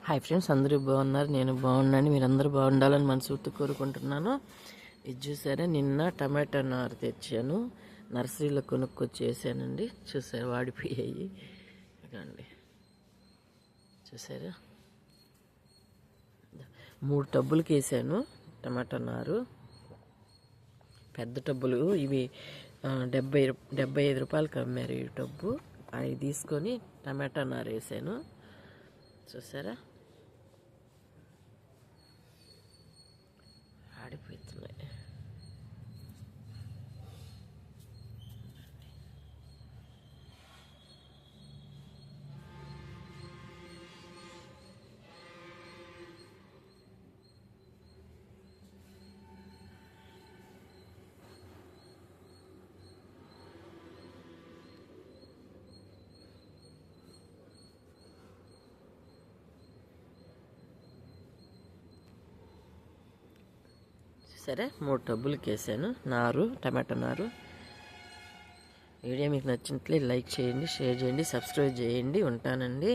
Hi friends, అందరూ బాగున్నారు. నేను బాగున్నాను. మీరందరూ బాగుండాలని మనస్ఫూర్తి కోరుకుంటున్నాను. ఇది చూసారా, నిన్న టమాటా నారు తెచ్చాను, నర్సరీలో కొనుక్కొచ్చేసానండి. చూసారా, వాడిపోయాయి. ఇదండి, చూసారా, 3 టబ్బులకి వేసాను టమాటా నారు. పెద్ద టబ్బులు ఇవి 75 రూపాయలకి అమ్మారు ఈ టబ్బు. అవి తీసుకొని టమాటా నారు వేసాను. చూసారా, ఆడిపోతున్నాయి. సరే, 3 టబ్బులకి వేసాను నారు, టమాటా నారు. వీడియో మీకు నచ్చినట్లే లైక్ చేయండి, షేర్ చేయండి, సబ్స్క్రైబ్ చేయండి. ఉంటానండి.